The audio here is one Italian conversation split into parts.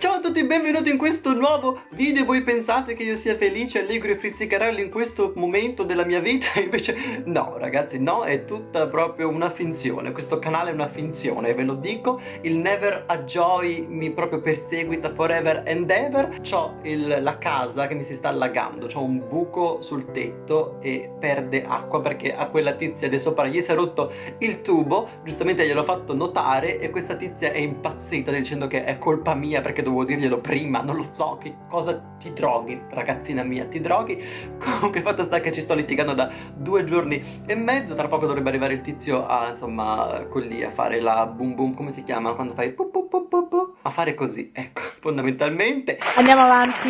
Ciao a tutti, benvenuti in questo nuovo video. Voi pensate che io sia felice, allegro e frizzicarello in questo momento della mia vita? Invece no, ragazzi, no, è tutta proprio una finzione. Questo canale è una finzione, ve lo dico. Il never a joy mi proprio perseguita forever and ever. C'ho la casa che mi si sta allagando, c'ho un buco sul tetto e perde acqua perché a quella tizia di sopra gli si è rotto il tubo. Giustamente gliel'ho fatto notare e questa tizia è impazzita dicendo che è colpa mia perché dovevo dirglielo prima, non lo so che cosa ti droghi, ragazzina mia, ti droghi. Comunque fatto sta che ci sto litigando da 2 giorni e mezzo, tra poco dovrebbe arrivare il tizio a, insomma, con lì a fare la boom boom, come si chiama? Quando fai pu pu pu pu pu, a fare così, ecco, fondamentalmente. Andiamo avanti.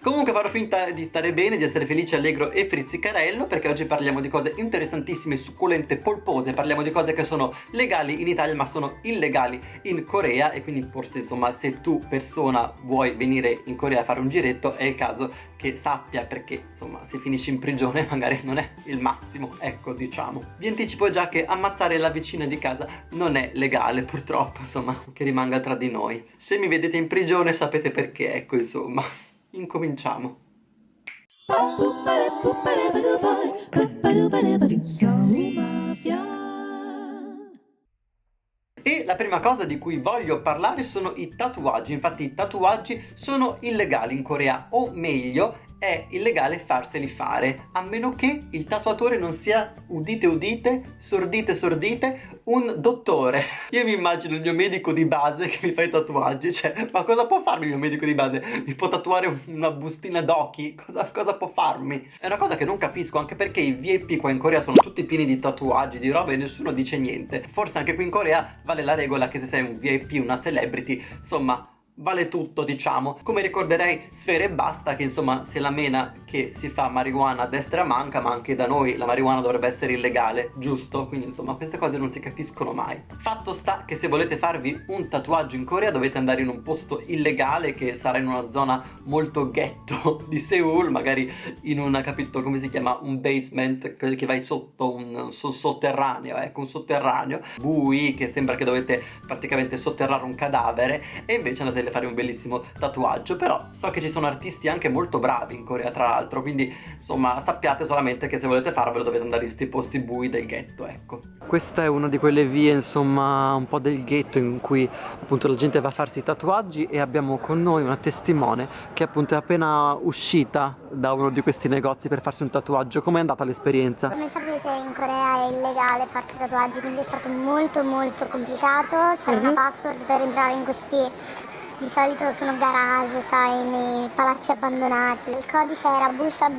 Comunque farò finta di stare bene, di essere felice, allegro e frizzicarello, perché oggi parliamo di cose interessantissime, succulente, polpose. Parliamo di cose che sono legali in Italia ma sono illegali in Corea, e quindi forse, insomma, se tu persona vuoi venire in Corea a fare un giretto è il caso che sappia, perché insomma se finisci in prigione magari non è il massimo, ecco, diciamo. Vi anticipo già che ammazzare la vicina di casa non è legale, purtroppo, insomma, che rimanga tra di noi. Se mi vedete in prigione sapete perché, ecco, insomma. Incominciamo. E la prima cosa di cui voglio parlare sono i tatuaggi. Infatti i tatuaggi sono illegali in Corea, o meglio è illegale farseli fare, a meno che il tatuatore non sia, udite udite, sordite sordite, un dottore. Io mi immagino il mio medico di base che mi fa i tatuaggi, cioè, ma cosa può farmi il mio medico di base? Mi può tatuare una bustina d'occhi? Cosa può farmi? È una cosa che non capisco, anche perché i VIP qua in Corea sono tutti pieni di tatuaggi, di robe, e nessuno dice niente. Forse anche qui in Corea vale la regola che se sei un VIP, una celebrity, insomma, vale tutto, diciamo. Come ricorderei Sfera Ebbasta, che insomma se la mena che si fa marijuana a destra e a manca, ma anche da noi la marijuana dovrebbe essere illegale, giusto? Quindi insomma queste cose non si capiscono mai. Fatto sta che se volete farvi un tatuaggio in Corea dovete andare in un posto illegale, che sarà in una zona molto ghetto di Seoul, magari in una, capito come si chiama, un basement che vai sotto, un sotterraneo, ecco, un sotterraneo bui, che sembra che dovete praticamente sotterrare un cadavere, e invece andate fare un bellissimo tatuaggio. Però so che ci sono artisti anche molto bravi in Corea, tra l'altro, quindi insomma sappiate solamente che se volete farvelo dovete andare in questi posti bui del ghetto, ecco. Questa è una di quelle vie, insomma, un po' del ghetto in cui appunto la gente va a farsi i tatuaggi, e abbiamo con noi una testimone che appunto è appena uscita da uno di questi negozi per farsi un tatuaggio. Com'è andata l'esperienza? Come sapete in Corea è illegale farsi tatuaggi, quindi è stato molto complicato. C'era una password per entrare in questi, di solito sono garage, sai, nei palazzi abbandonati. Il codice era bussa,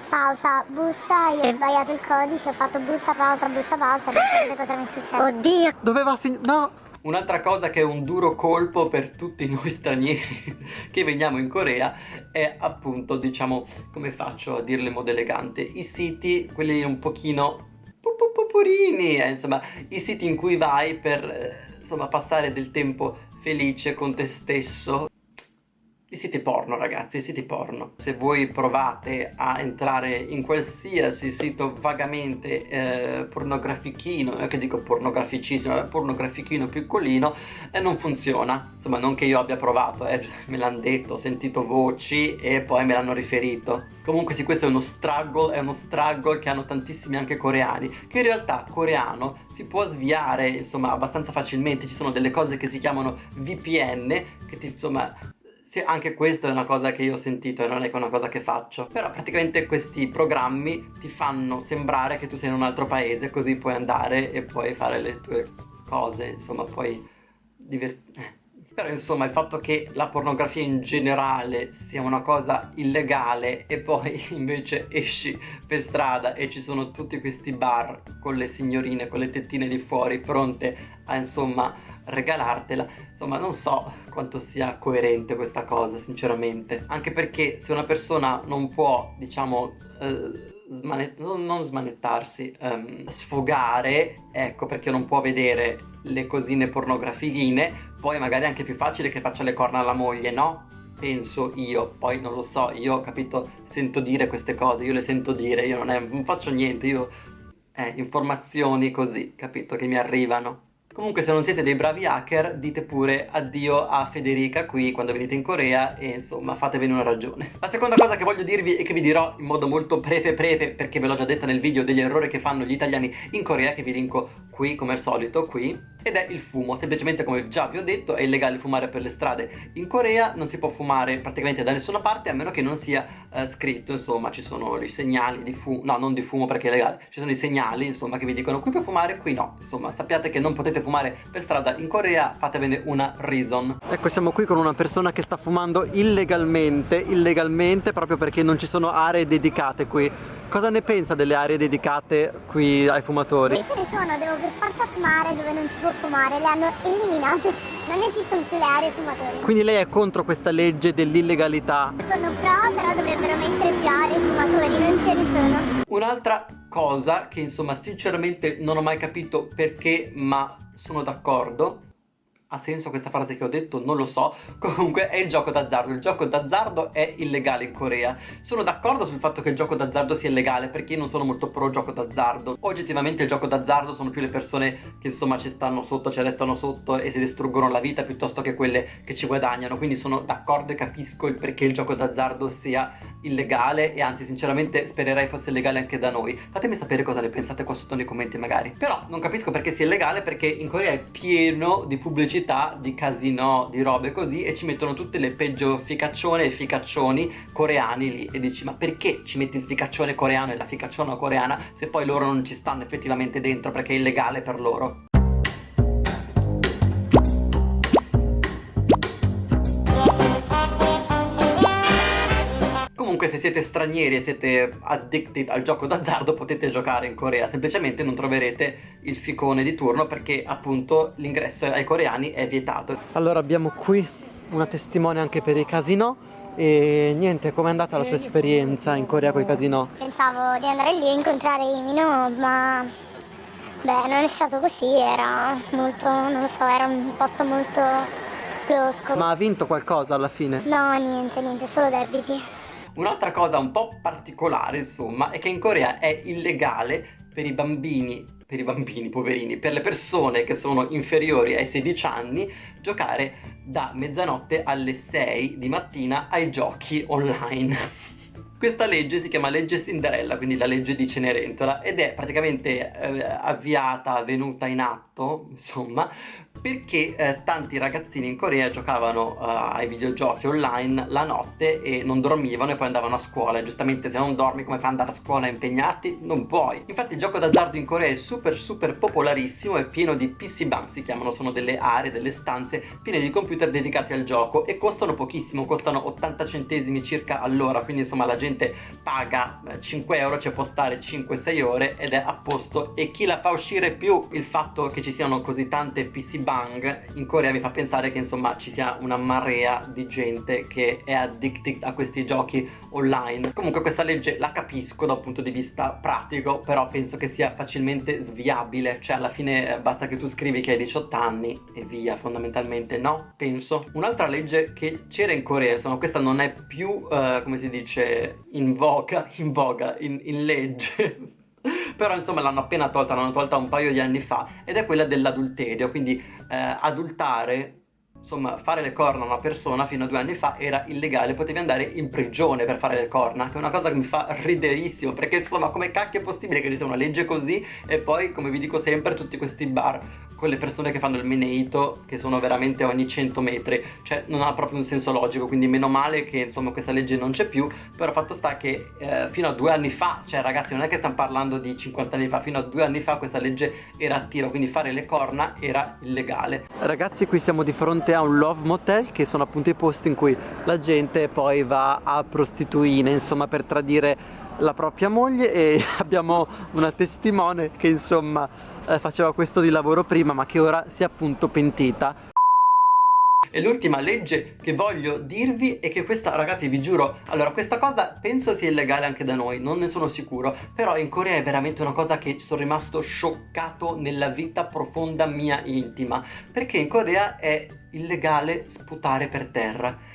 pausa, bussa. Io ho sbagliato il codice, ho fatto bussa, pausa, e sapete cosa mi è successo? Oddio! Doveva no! Un'altra cosa che è un duro colpo per tutti noi stranieri che veniamo in Corea è appunto, diciamo, come faccio a dirle in modo elegante, i siti, quelli un pochino purini, insomma, i siti in cui vai per, insomma, passare del tempo felice con te stesso. I siti porno, ragazzi, i siti porno. Se voi provate a entrare in qualsiasi sito vagamente pornografichino, che dico pornograficissimo, pornografichino piccolino, non funziona. Insomma, non che io abbia provato, me l'hanno detto, ho sentito voci e poi me l'hanno riferito. Comunque sì, questo è uno struggle che hanno tantissimi anche coreani, che in realtà coreano si può sviare, insomma, abbastanza facilmente. Ci sono delle cose che si chiamano VPN, che ti, insomma... Sì, anche questa è una cosa che io ho sentito e non è una cosa che faccio. Però praticamente questi programmi ti fanno sembrare che tu sei in un altro paese, così puoi andare e puoi fare le tue cose, insomma, puoi divertirti. Però insomma il fatto che la pornografia in generale sia una cosa illegale e poi invece esci per strada e ci sono tutti questi bar con le signorine con le tettine di fuori pronte a, insomma, regalartela, insomma non so quanto sia coerente questa cosa, sinceramente. Anche perché se una persona non può, diciamo, non smanettarsi, sfogare, ecco, perché non può vedere le cosine pornografichine, poi magari è anche più facile che faccia le corna alla moglie, no? Penso io, poi non lo so, io, capito, sento dire queste cose, io le sento dire, io non faccio niente, io informazioni così, capito, che mi arrivano. Comunque se non siete dei bravi hacker dite pure addio a Federica qui quando venite in Corea e insomma fatevene una ragione. La seconda cosa che voglio dirvi e che vi dirò in modo molto breve perché ve l'ho già detta nel video degli errori che fanno gli italiani in Corea, che vi linko qui come al solito qui, ed è il fumo. Semplicemente, come già vi ho detto, è illegale fumare per le strade in Corea, non si può fumare praticamente da nessuna parte a meno che non sia scritto, insomma ci sono i segnali di fumo, no, non di fumo perché è illegale, ci sono i segnali insomma che vi dicono qui puoi fumare, qui no, insomma sappiate che non potete fumare per strada in Corea, fatevene una reason. Ecco, siamo qui con una persona che sta fumando illegalmente proprio perché non ci sono aree dedicate qui. Cosa ne pensa delle aree dedicate qui ai fumatori? Ce ne sono, devo per forza fumare dove non si può fumare, le hanno eliminate, non esistono più le aree fumatori. Quindi lei è contro questa legge dell'illegalità? Sono pro, però dovrebbero mettere più aree fumatori, non ce ne sono. Un'altra cosa che insomma sinceramente non ho mai capito perché, ma sono d'accordo. Ha senso questa frase che ho detto? Non lo so. Comunque è il gioco d'azzardo. Il gioco d'azzardo è illegale in Corea. Sono d'accordo sul fatto che il gioco d'azzardo sia illegale perché io non sono molto pro gioco d'azzardo. Oggettivamente il gioco d'azzardo sono più le persone che insomma ci stanno sotto, ci restano sotto e si distruggono la vita piuttosto che quelle che ci guadagnano. Quindi sono d'accordo e capisco il perché il gioco d'azzardo sia illegale e anzi sinceramente spererei fosse illegale anche da noi. Fatemi sapere cosa ne pensate qua sotto nei commenti magari. Però non capisco perché sia illegale, perché in Corea è pieno di pubblicità, di casinò, di robe così e ci mettono tutte le peggio ficaccione e ficaccioni coreani lì e dici ma perché ci metti il ficaccione coreano e la ficacciona coreana se poi loro non ci stanno effettivamente dentro perché è illegale per loro? Comunque se siete stranieri e siete addicted al gioco d'azzardo potete giocare in Corea, semplicemente non troverete il ficone di turno perché appunto l'ingresso ai coreani è vietato. Allora abbiamo qui una testimone anche per i casinò e niente, com'è andata la sua esperienza in Corea con i casinò? Pensavo di andare lì a incontrare i minò, ma beh, non è stato così, era molto, non lo so, era un posto molto losco. Ma ha vinto qualcosa alla fine? No, niente, solo debiti. Un'altra cosa un po' particolare, insomma, è che in Corea è illegale per i bambini, poverini, per le persone che sono inferiori ai 16 anni, giocare da mezzanotte alle 6 di mattina ai giochi online. Questa legge si chiama legge Cinderella, quindi la legge di Cenerentola, ed è praticamente venuta in atto, insomma, perché tanti ragazzini in Corea giocavano ai videogiochi online la notte e non dormivano e poi andavano a scuola. E giustamente se non dormi come fai ad andare a scuola impegnati? Non puoi. Infatti il gioco d'azzardo in Corea è super popolarissimo, è pieno di PC bank, si chiamano, sono delle aree, delle stanze piene di computer dedicati al gioco e costano pochissimo, costano 80 centesimi circa all'ora, quindi insomma la gente paga 5 euro, ci può stare 5-6 ore ed è a posto. E chi la fa uscire più il fatto che ci siano così tante PC bang in Corea mi fa pensare che insomma ci sia una marea di gente che è addicted a questi giochi online. Comunque questa legge la capisco da un punto di vista pratico, però penso che sia facilmente sviabile, cioè alla fine basta che tu scrivi che hai 18 anni e via, fondamentalmente no, penso. Un'altra legge che c'era in Corea, insomma questa non è più come si dice in legge però insomma l'hanno tolta un paio di anni fa, ed è quella dell'adulterio, quindi adultare, insomma fare le corna a una persona fino a 2 anni fa era illegale, potevi andare in prigione per fare le corna, che è una cosa che mi fa riderissimo, perché insomma come cacchio è possibile che ci sia una legge così e poi, come vi dico sempre, tutti questi bar con le persone che fanno il meneito che sono veramente ogni 100 metri, cioè non ha proprio un senso logico, quindi meno male che insomma questa legge non c'è più. Però fatto sta che fino a 2 anni fa, cioè ragazzi non è che stiamo parlando di 50 anni fa, fino a 2 anni fa questa legge era a tiro, quindi fare le corna era illegale. Ragazzi, qui siamo di fronte a un love motel, che sono appunto i posti in cui la gente poi va a prostituine, insomma per tradire la propria moglie, e abbiamo una testimone che insomma faceva questo di lavoro prima ma che ora si è appunto pentita. E l'ultima legge che voglio dirvi è che questa, ragazzi vi giuro, allora questa cosa penso sia illegale anche da noi, non ne sono sicuro, però in Corea è veramente una cosa che sono rimasto scioccato nella vita profonda mia intima, perché in Corea è illegale sputare per terra.